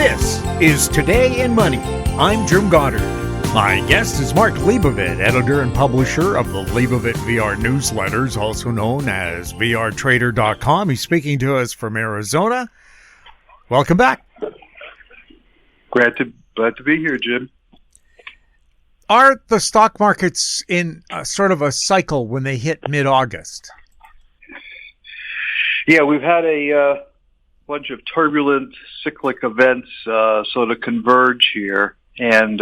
This is Today in Money. I'm Jim Goddard. My guest is Mark Leibovit, editor and publisher of the Leibovit VR newsletters, also known as VRtrader.com. He's speaking to us from Arizona. Welcome back. Glad to be here, Jim. Are the stock markets in sort of a cycle when they hit mid-August? Yeah, we've had a bunch of turbulent cyclic events sort of converge here, and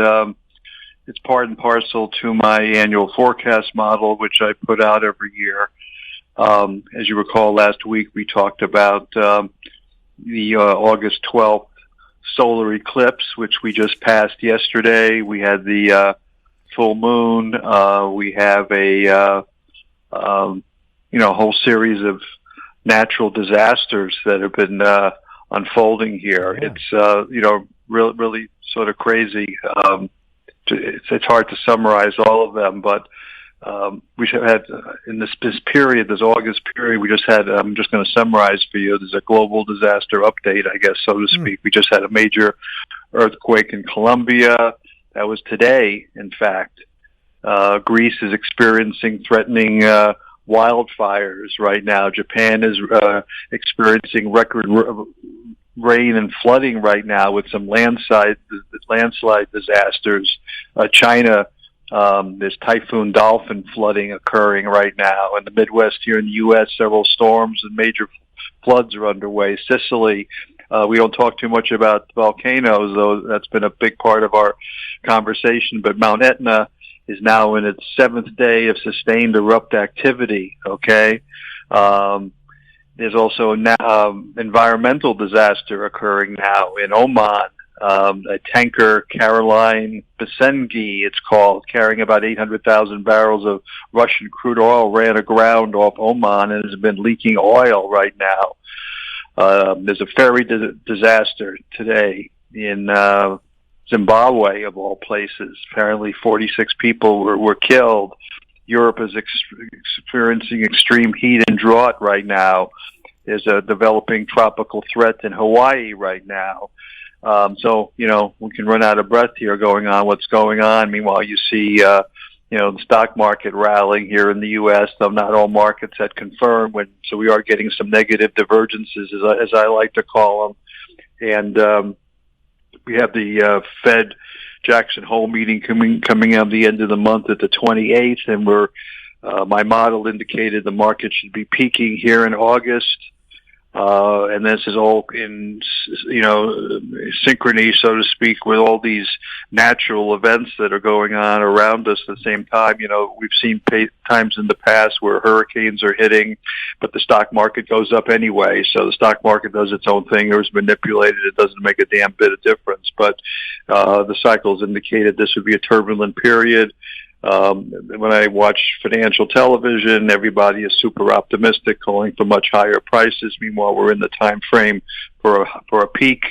it's part and parcel to my annual forecast model, which I put out every year. As you recall, last week we talked about the August 12th solar eclipse, which we just passed yesterday. We had the full moon. We have a whole series of natural disasters that have been unfolding here. Yeah. It's really sort of crazy. It's hard to summarize all of them, but we had in this period, this August period, we just had. I'm just going to summarize for you. There's a global disaster update, I guess, so to speak. We just had a major earthquake in Colombia. That was today, in fact. Greece is experiencing threatening wildfires right now. Japan is experiencing record rain and flooding right now with some landslide disasters. China, there's Typhoon Dolphin flooding occurring right now. In the Midwest here in the U.S., several storms and major floods are underway. Sicily, we don't talk too much about volcanoes, though that's been a big part of our conversation, but Mount Etna is now in its 7th day of sustained erupt activity, okay? There's also environmental disaster occurring now in Oman. A tanker, Caroline Besengi, it's called, carrying about 800,000 barrels of Russian crude oil, ran aground off Oman and has been leaking oil right now. There's a ferry disaster today in Zimbabwe, of all places. Apparently 46 people were killed. Europe is experiencing extreme heat and drought right now. There's a developing tropical threat in Hawaii right now. So, we can run out of breath here going on what's going on. Meanwhile, you see, the stock market rallying here in the U.S., though not all markets had confirmed. So we are getting some negative divergences, as I like to call them. And we have the Fed Jackson Hole meeting coming out the end of the month at the 28th, and my model indicated the market should be peaking here in August. And this is all in, synchrony, so to speak, with all these natural events that are going on around us at the same time. We've seen times in the past where hurricanes are hitting, but the stock market goes up anyway. So the stock market does its own thing or is manipulated. It doesn't make a damn bit of difference. But the cycles indicated this would be a turbulent period. When I watch financial television, everybody is super optimistic, calling for much higher prices. Meanwhile, we're in the time frame for a peak.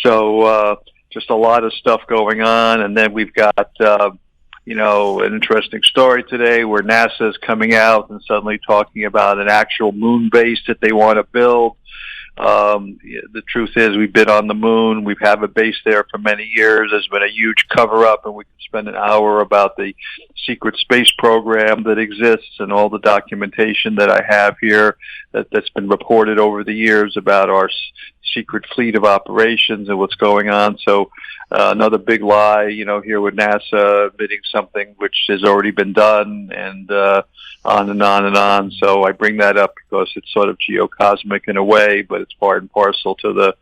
So just a lot of stuff going on. And then we've got, an interesting story today where NASA is coming out and suddenly talking about an actual moon base that they want to build. The truth is we've been on the moon. We've had a base there for many years. There's been a huge cover-up, and we could spend an hour about the secret space program that exists and all the documentation that I have here that's been reported over the years about our secret fleet of operations and what's going on. So another big lie, here with NASA admitting something which has already been done, and on and on and on. So I bring that up because it's sort of geocosmic in a way, but it's part and parcel to the,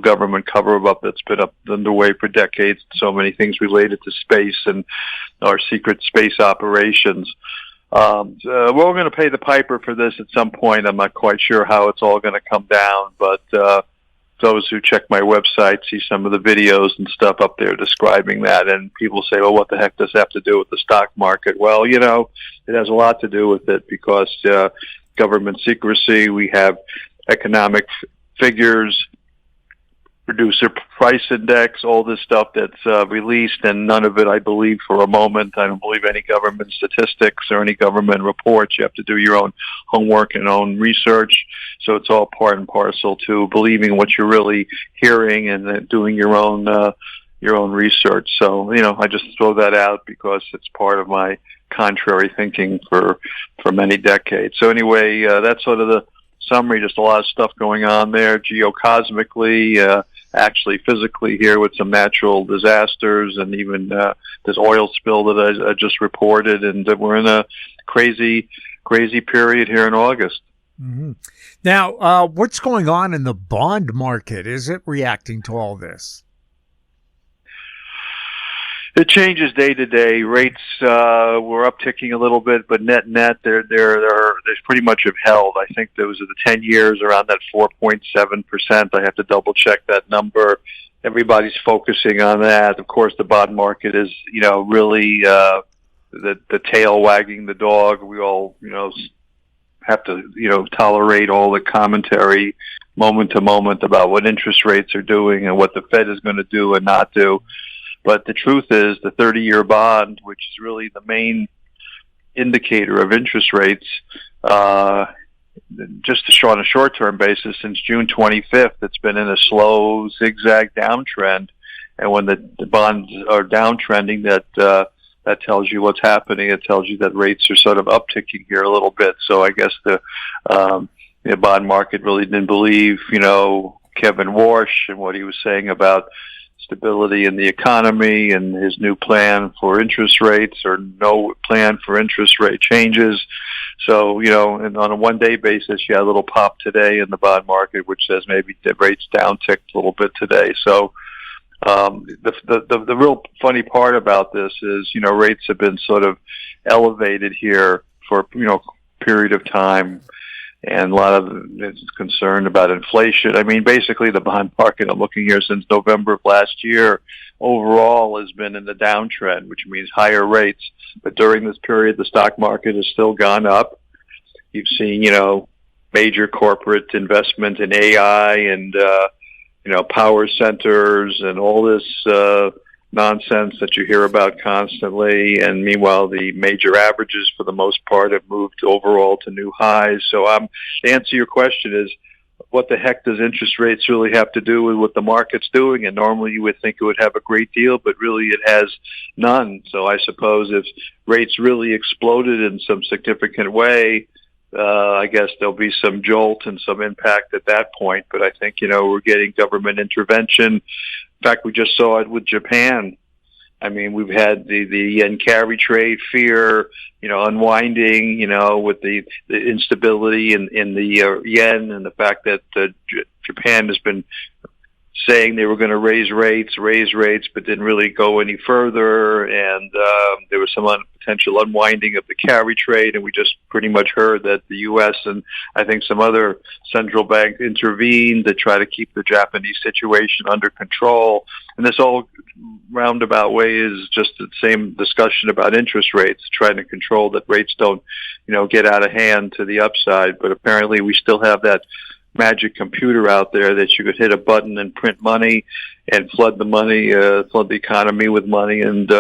government cover-up that's been underway for decades. So many things related to space and our secret space operations. We're all going to pay the piper for this at some point. I'm not quite sure how it's all going to come down, but those who check my website see some of the videos and stuff up there describing that, and people say, well, what the heck does that have to do with the stock market? Well, it has a lot to do with it because government secrecy, we have economic figures producer price index, all this stuff that's released, and none of it I believe for a moment. I don't believe any government statistics or any government reports. You have to do your own homework and own research. So it's all part and parcel to believing what you're really hearing and then doing your own research. So, I just throw that out because it's part of my contrary thinking for many decades. So anyway, that's sort of the summary. Just a lot of stuff going on there geocosmically, actually physically here with some natural disasters and even this oil spill that I just reported. And we're in a crazy period here in August. Mm-hmm. Now, what's going on in the bond market? Is it reacting to all this? It changes day to day. Rates were upticking a little bit, but net they're pretty much have held. I think those are the 10 years around that 4.7%. I have to double check that number. Everybody's focusing on that. Of course, the bond market is really the tail wagging the dog. We all have to tolerate all the commentary moment to moment about what interest rates are doing and what the Fed is going to do and not do. But the truth is the 30-year bond, which is really the main indicator of interest rates, just on a short-term basis, since June 25th, it's been in a slow zigzag downtrend. And when the bonds are downtrending, that tells you what's happening. It tells you that rates are sort of upticking here a little bit. So I guess the bond market really didn't believe, Kevin Warsh and what he was saying about stability in the economy and his new plan for interest rates or no plan for interest rate changes. So, and on a one-day basis, you had a little pop today in the bond market, which says maybe the rates downticked a little bit today. So the real funny part about this is, rates have been sort of elevated here for, a period of time. And a lot of it's concerned about inflation. I mean, basically the bond market, I'm looking here since November of last year, overall has been in the downtrend, which means higher rates. But during this period, the stock market has still gone up. You've seen, major corporate investment in AI and, power centers and all this nonsense that you hear about constantly, and meanwhile the major averages for the most part have moved overall to new highs. So the answer to your question is, what the heck does interest rates really have to do with what the market's doing? And normally you would think it would have a great deal, but really it has none. So I suppose if rates really exploded in some significant way, I guess there'll be some jolt and some impact at that point. But I think, we're getting government intervention. In fact, we just saw it with Japan. I mean, we've had the yen carry trade fear, unwinding, with the instability in the yen and the fact that Japan has been saying they were going to raise rates, but didn't really go any further. And there was some potential unwinding of the carry trade. And we just pretty much heard that the U.S. and I think some other central banks intervened to try to keep the Japanese situation under control. And this all roundabout way is just the same discussion about interest rates, trying to control that rates don't, get out of hand to the upside. But apparently we still have that magic computer out there that you could hit a button and print money and flood the economy with money and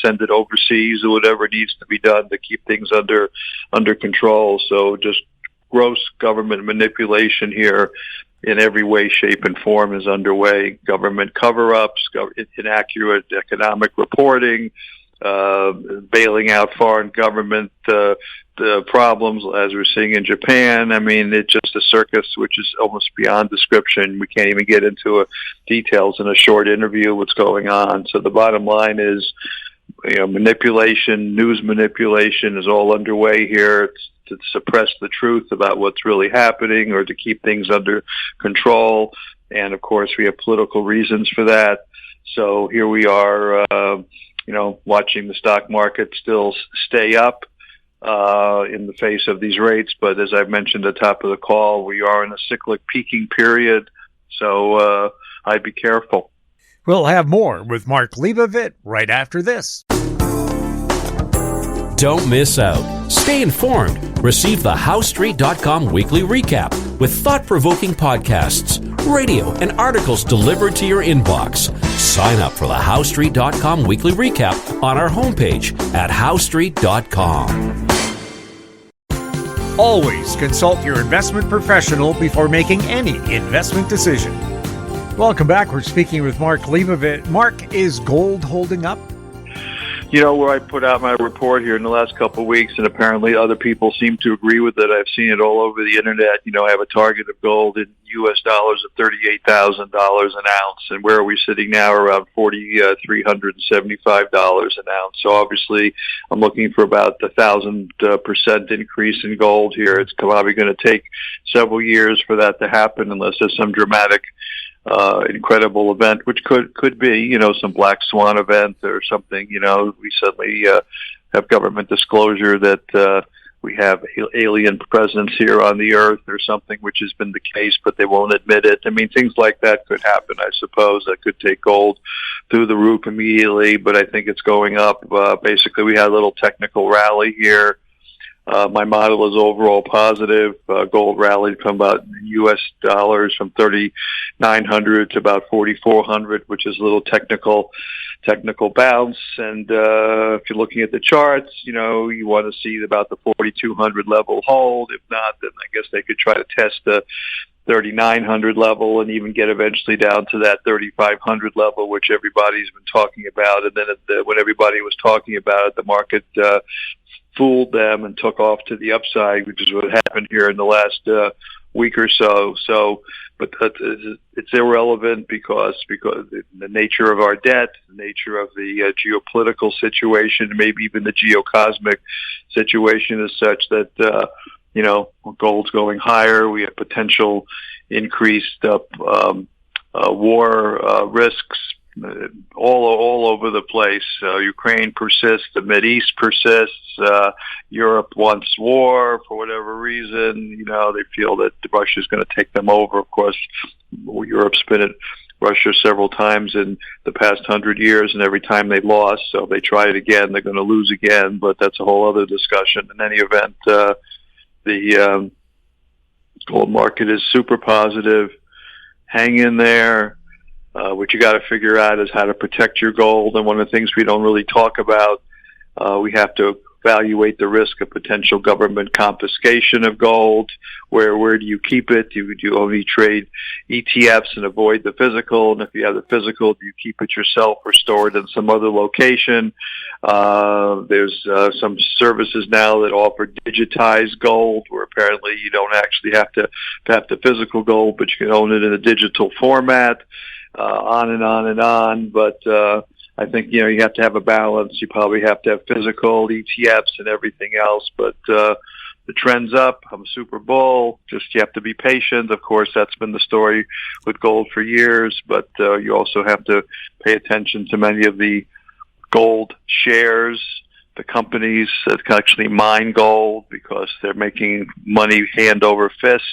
send it overseas or whatever needs to be done to keep things under control. So just gross government manipulation here in every way, shape, and form is underway. Government cover-ups, inaccurate economic reporting, bailing out foreign government problems, as we're seeing in Japan. I mean, it's just a circus which is almost beyond description. We can't even get into details in a short interview what's going on. So the bottom line is, manipulation, news manipulation is all underway here. It's to suppress the truth about what's really happening or to keep things under control. And of course, we have political reasons for that. So here we are, watching the stock market still stay up in the face of these rates. But as I've mentioned at the top of the call, we are in a cyclic peaking period. So I'd be careful. We'll have more with Mark Leibovit right after this. Don't miss out. Stay informed. Receive the HowStreet.com weekly recap with thought-provoking podcasts, radio, and articles delivered to your inbox. Sign up for the HowStreet.com weekly recap on our homepage at HowStreet.com. Always consult your investment professional before making any investment decision. Welcome back. We're speaking with Mark Leibovit. Mark, is gold holding up? You know, where I put out my report here in the last couple of weeks, and apparently other people seem to agree with it. I've seen it all over the internet. You know, I have a target of gold in U.S. dollars of $38,000 an ounce. And where are we sitting now? Around $4,375 an ounce. So obviously, I'm looking for about 1,000% increase in gold here. It's probably going to take several years for that to happen, unless there's some dramatic incredible event, which could be, you know, some black swan event or something. You know, we suddenly have government disclosure that we have alien presence here on the earth or something, which has been the case, but they won't admit it. I mean, things like that could happen, I suppose. That could take gold through the roof immediately, but I think it's going up. Basically, we had a little technical rally here. My model is overall positive. Gold rallied from about U.S. dollars from 3,900 to about 4,400, which is a little technical bounce. And if you're looking at the charts, you know, you want to see about the 4,200 level hold. If not, then I guess they could try to test the 3,900 level and even get eventually down to that 3,500 level, which everybody's been talking about. And then when everybody was talking about it, the market fooled them and took off to the upside, which is what happened here in the last week or so. But it's irrelevant because the nature of our debt, the nature of the geopolitical situation, maybe even the geocosmic situation is such that you know, gold's going higher. We have potential increased war risks all over the place. Ukraine persists, the Mideast persists, Europe wants war for whatever reason. You know, they feel that Russia's going to take them over. Of course, Europe's been at Russia several times in the past 100 years, and every time they lost, so they try it again, they're going to lose again, but that's a whole other discussion. In any event, the gold market is super positive. Hang in there. What you got to figure out is how to protect your gold. And one of the things we don't really talk about, we have to evaluate the risk of potential government confiscation of gold. Where do you keep it? Do you only trade ETFs and avoid the physical? And if you have the physical, do you keep it yourself or store it in some other location? There's some services now that offer digitized gold, where apparently you don't actually have to have the physical gold, but you can own it in a digital format. On and on and on, but I think, you know, you have to have a balance. You probably have to have physical ETFs and everything else, but the trend's up. I'm a super bull. Just you have to be patient. Of course, that's been the story with gold for years, but you also have to pay attention to many of the gold shares, the companies that can actually mine gold, because they're making money hand over fist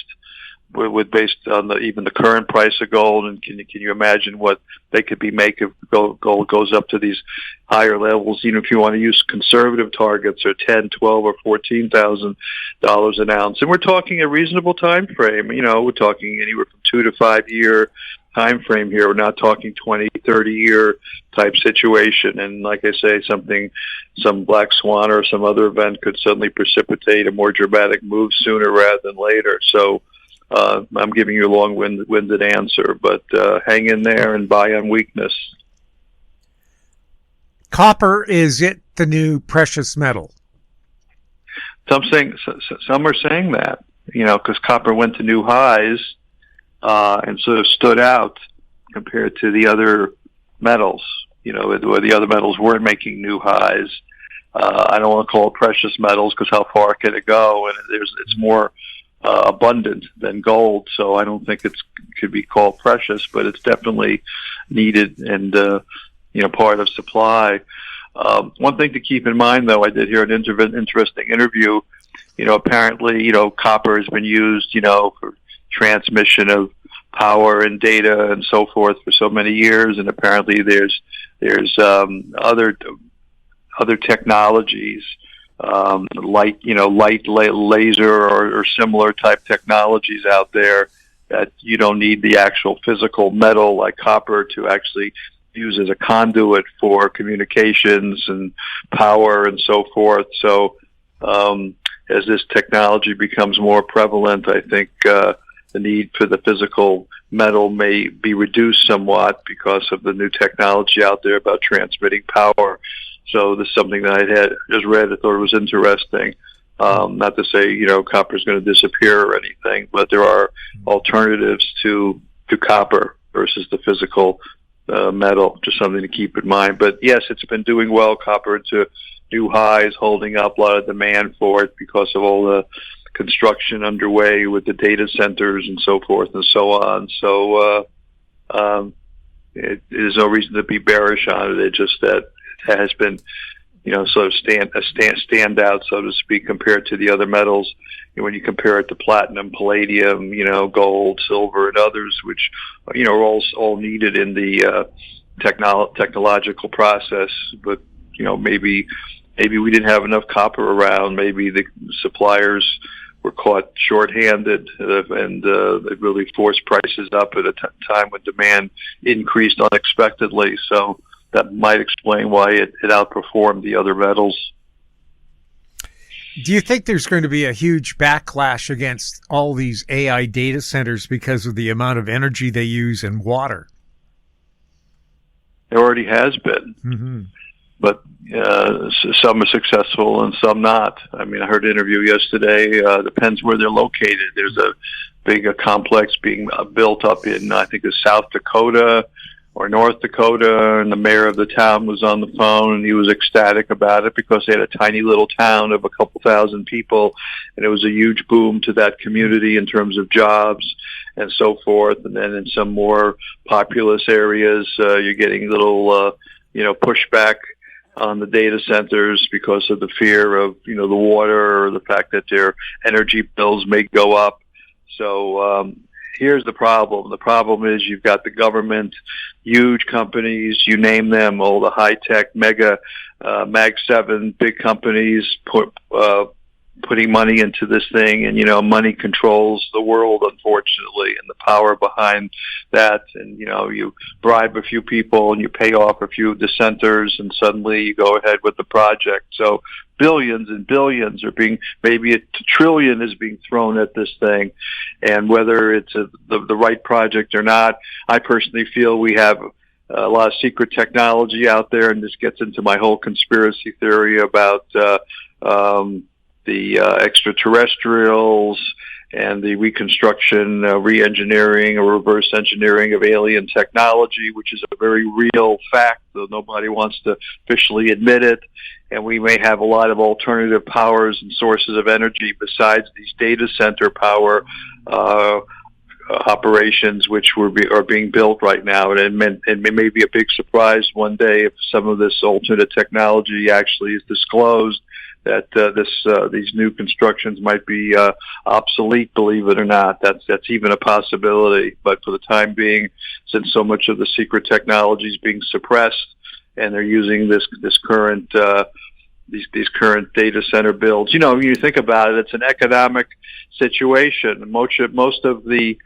with based on even the current price of gold. And can you imagine what they could be making if gold goes up to these higher levels? Even if you want to use conservative targets, or $10,000, $12,000, or $14,000 an ounce, and we're talking a reasonable time frame. You know, we're talking anywhere from 2 to 5 year time frame here. We're not talking 20, 30 year type situation. And like I say, some black swan or some other event could suddenly precipitate a more dramatic move sooner rather than later. So I'm giving you a long-winded answer, but hang in there and buy on weakness. Copper, is it the new precious metal? Some are saying that, you know, because copper went to new highs and sort of stood out compared to the other metals, you know, where the other metals weren't making new highs. I don't want to call it precious metals, because how far can it go? And it's more abundant than gold, so I don't think it could be called precious, but it's definitely needed and you know, part of supply. One thing to keep in mind, though, I did hear an interesting interview. You know, apparently, you know, copper has been used, you know, for transmission of power and data and so forth for so many years, and apparently there's other technologies, light laser or similar type technologies out there that you don't need the actual physical metal like copper to actually use as a conduit for communications and power and so forth. So as this technology becomes more prevalent, I think the need for the physical metal may be reduced somewhat because of the new technology out there about transmitting power. So this is something that I had just read. I thought it was interesting. Not to say, copper is going to disappear or anything, but there are alternatives to copper versus the physical metal. Just something to keep in mind. But yes, it's been doing well. Copper to new highs, holding up, a lot of demand for it because of all the construction underway with the data centers and so forth and so on. So there's no reason to be bearish on it. It's just that it has been, sort of stand out, so to speak, compared to the other metals. When you compare it to platinum, palladium, gold, silver, and others, which are all needed in the technological process, but maybe we didn't have enough copper around. Maybe the suppliers were caught short-handed, and it really forced prices up at a time when demand increased unexpectedly. So that might explain why it outperformed the other metals. Do you think there's going to be a huge backlash against all these AI data centers because of the amount of energy they use and water? There already has been. Mm-hmm. But some are successful and some not. I mean, I heard an interview yesterday. Depends where they're located. There's a big complex being built up in, I think, it's South Dakota or North Dakota, and the mayor of the town was on the phone, and he was ecstatic about it because they had a tiny little town of a couple thousand people, and it was a huge boom to that community in terms of jobs and so forth. And then in some more populous areas, you're getting little, pushback on the data centers because of the fear of, the water or the fact that their energy bills may go up. So here's the problem. The problem is you've got the government, huge companies, you name them, all the high-tech, mega, Mag 7, big companies putting money into this thing, and money controls the world, unfortunately, and the power behind that. And you bribe a few people and you pay off a few dissenters, and suddenly you go ahead with the project. So billions and billions are being, maybe $1 trillion is being thrown at this thing, and whether it's the right project or not, I personally feel we have a lot of secret technology out there, and this gets into my whole conspiracy theory about the extraterrestrials and the reconstruction, re-engineering or reverse engineering of alien technology, which is a very real fact, though nobody wants to officially admit it. And we may have a lot of alternative powers and sources of energy besides these data center power operations, which are being built right now. And it may be a big surprise one day if some of this alternate technology actually is disclosed, that these new constructions might be obsolete, believe it or not. That's even a possibility. But for the time being, since so much of the secret technology is being suppressed, and they're using this current these current data center builds, when you think about it, it's an economic situation. Most of the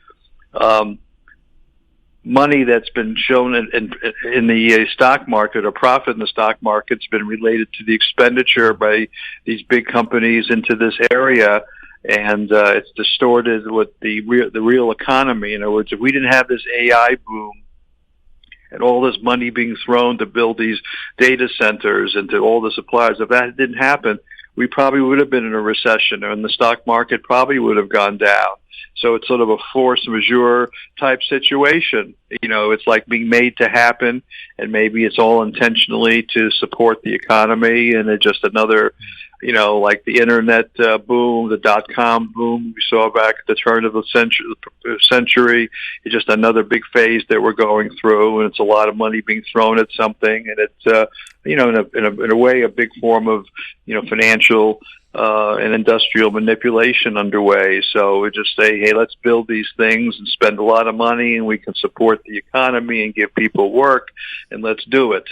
money that's been shown in the stock market, or profit in the stock market, has been related to the expenditure by these big companies into this area, and it's distorted with the real economy. In other words, if we didn't have this AI boom and all this money being thrown to build these data centers and to all the suppliers, if that didn't happen, we probably would have been in a recession, and the stock market probably would have gone down. So it's sort of a force majeure type situation. It's like being made to happen, and maybe it's all intentionally to support the economy, and it's just another, like the internet boom, the .com boom we saw back at the turn of the century. It's just another big phase that we're going through, and it's a lot of money being thrown at something, and it's in a way a big form of financial and industrial manipulation underway. So we just say, hey, let's build these things and spend a lot of money, and we can support the economy and give people work, and let's do it.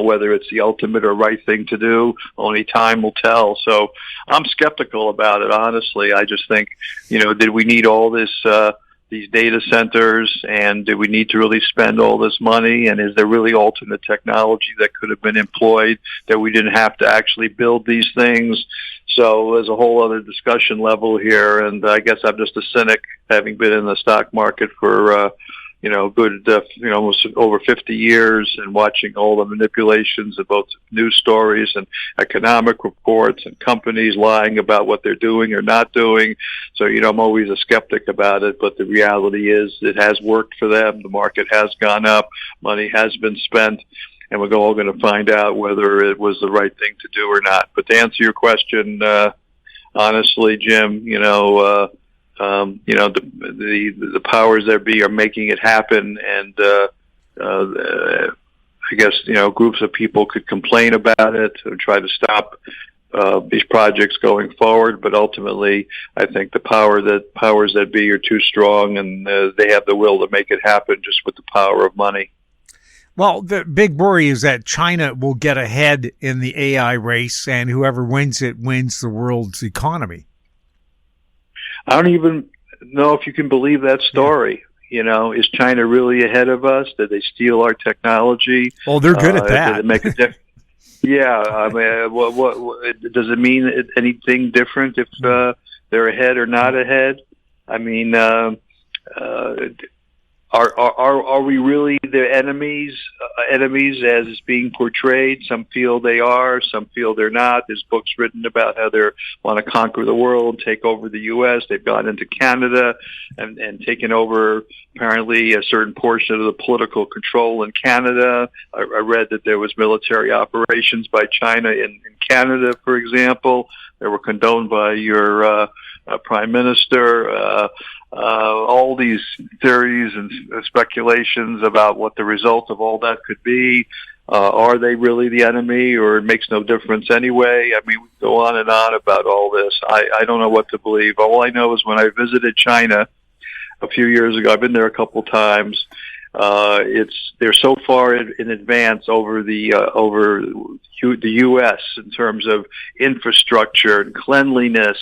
Whether it's the ultimate or right thing to do, only time will tell. So I'm skeptical about it, honestly. I just think, did we need all this these data centers, and do we need to really spend all this money, and is there really alternate technology that could have been employed that we didn't have to actually build these things? So there's a whole other discussion level here, and I guess I'm just a cynic, having been in the stock market for almost over 50 years, and watching all the manipulations of both news stories and economic reports and companies lying about what they're doing or not doing. So, I'm always a skeptic about it, but the reality is it has worked for them. The market has gone up, money has been spent, and we're all going to find out whether it was the right thing to do or not. But to answer your question, honestly, Jim, the powers that be are making it happen, and I guess groups of people could complain about it and try to stop these projects going forward. But ultimately, I think the powers that be are too strong, and they have the will to make it happen just with the power of money. Well, the big worry is that China will get ahead in the AI race, and whoever wins it wins the world's economy. I don't even know if you can believe that story. Is China really ahead of us? Did they steal our technology? Well, they're good at that. Did it make a difference? Yeah. I mean, what does it mean anything different if they're ahead or not ahead? I mean, are we really their enemies? Enemies as is being portrayed. Some feel they are, some feel they're not. There's books written about how they want to conquer the world, take over the U.S. They've gone into Canada and taken over apparently a certain portion of the political control in Canada. I read that there was military operations by China in Canada, for example. They were condoned by your prime minister. All these theories and speculations about what the result of all that could be. Are they really the enemy, or it makes no difference anyway? I mean, we go on and on about all this. I don't know what to believe. All I know is when I visited China a few years ago, I've been there a couple times. They're so far in advance over the U.S. in terms of infrastructure and cleanliness,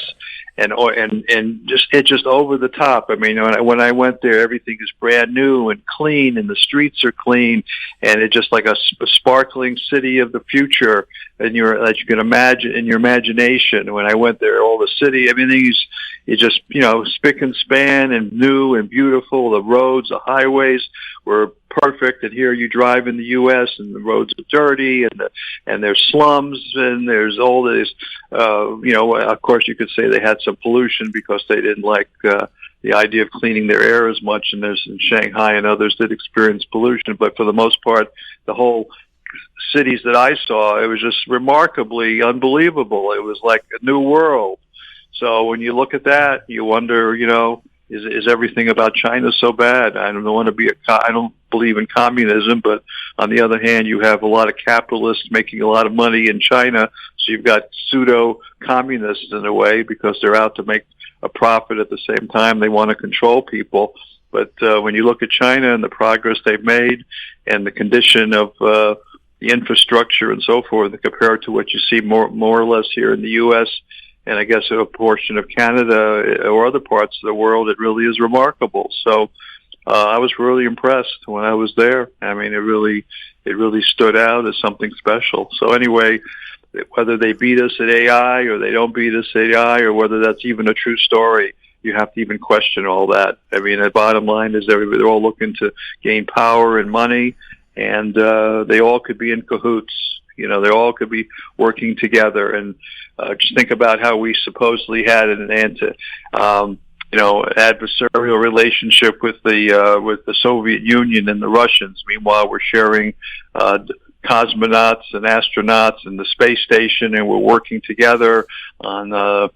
and it's just over the top. I mean, when I went there, everything is brand new and clean, and the streets are clean, and it's just like a sparkling city of the future. And that you can imagine in your imagination. When I went there, all the city, everything's just spick and span and new and beautiful. The roads, the highways were perfect. And here you drive in the U.S. and the roads are dirty, and there's slums, and there's all this. Of course, you could say they had some pollution because they didn't like the idea of cleaning their air as much. And there's in Shanghai and others did experience pollution, but for the most part, the whole cities that I saw, it was just remarkably unbelievable. It was like a new world. So when you look at that, you wonder, is everything about China so bad? I don't believe in communism, but on the other hand, you have a lot of capitalists making a lot of money in China. So you've got pseudo-communists in a way, because they're out to make a profit at the same time. They want to control people. But when you look at China and the progress they've made and the condition of the infrastructure and so forth, compared to what you see more or less here in the U.S., and I guess a portion of Canada or other parts of the world, it really is remarkable. So I was really impressed when I was there. I mean, it really stood out as something special. So anyway, whether they beat us at AI or they don't beat us at AI, or whether that's even a true story, you have to even question all that. I mean, the bottom line is they're all looking to gain power and money, and they all could be in cahoots. They all could be working together. And just think about how we supposedly had an adversarial relationship with the Soviet Union and the Russians. Meanwhile, we're sharing cosmonauts and astronauts in the space station, and we're working together on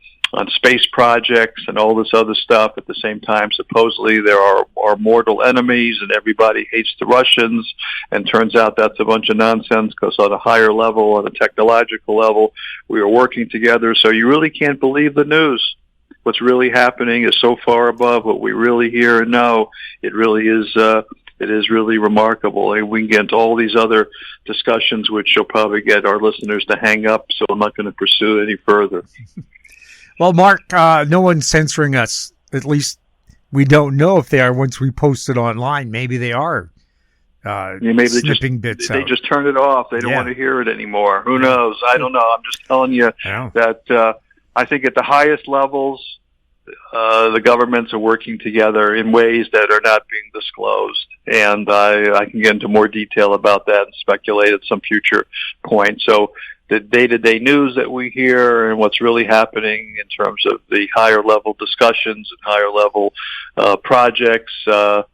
space projects and all this other stuff. At the same time, supposedly there are mortal enemies, and everybody hates the Russians, and turns out that's a bunch of nonsense, because on a higher level, on a technological level, we are working together. So you really can't believe the news. What's really happening is so far above what we really hear and know. It really is it is really remarkable. And we can get into all these other discussions, which you'll probably get our listeners to hang up, so I'm not going to pursue it any further. Well, Mark, no one's censoring us, at least we don't know if they are once we post it online. Maybe they are. Maybe snipping bits they out. just turn it off. They don't want to hear it anymore. Who knows? I don't know. I'm just telling you that I think at the highest levels, the governments are working together in ways that are not being disclosed. And I can get into more detail about that and speculate at some future point. So the day-to-day news that we hear and what's really happening in terms of the higher level discussions and higher level projects, it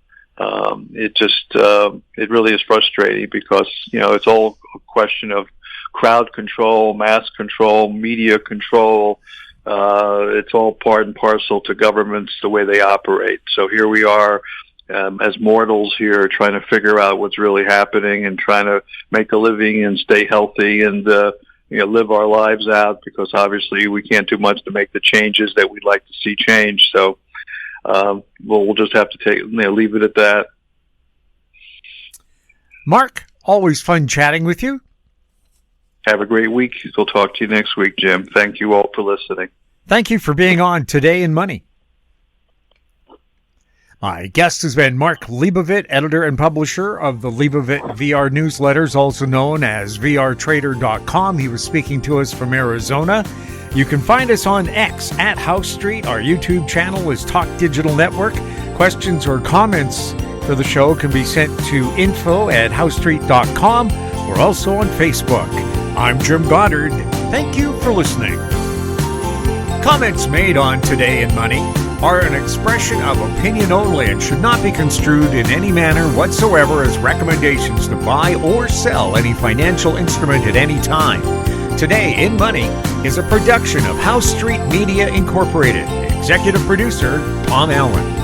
really is frustrating because, it's all a question of crowd control, mass control, media control. It's all part and parcel to governments, the way they operate. So here we are as mortals here trying to figure out what's really happening and trying to make a living and stay healthy and live our lives out, because obviously we can't do much to make the changes that we'd like to see change. So we'll just have to leave it at that. Mark, always fun chatting with you. Have a great week. We'll talk to you next week, Jim. Thank you all for listening. Thank you for being on Today in Money. My guest has been Mark Leibovit, editor and publisher of the Leibovit VR newsletters, also known as vrtrader.com. He was speaking to us from Arizona. You can find us on X at House Street. Our YouTube channel is Talk Digital Network. Questions or comments for the show can be sent to info@housestreet.com. We're also on Facebook. I'm Jim Goddard. Thank you for listening. Comments made on Today in Money are an expression of opinion only and should not be construed in any manner whatsoever as recommendations to buy or sell any financial instrument at any time. Today in Money is a production of House Street Media Incorporated. Executive producer, Tom Allen.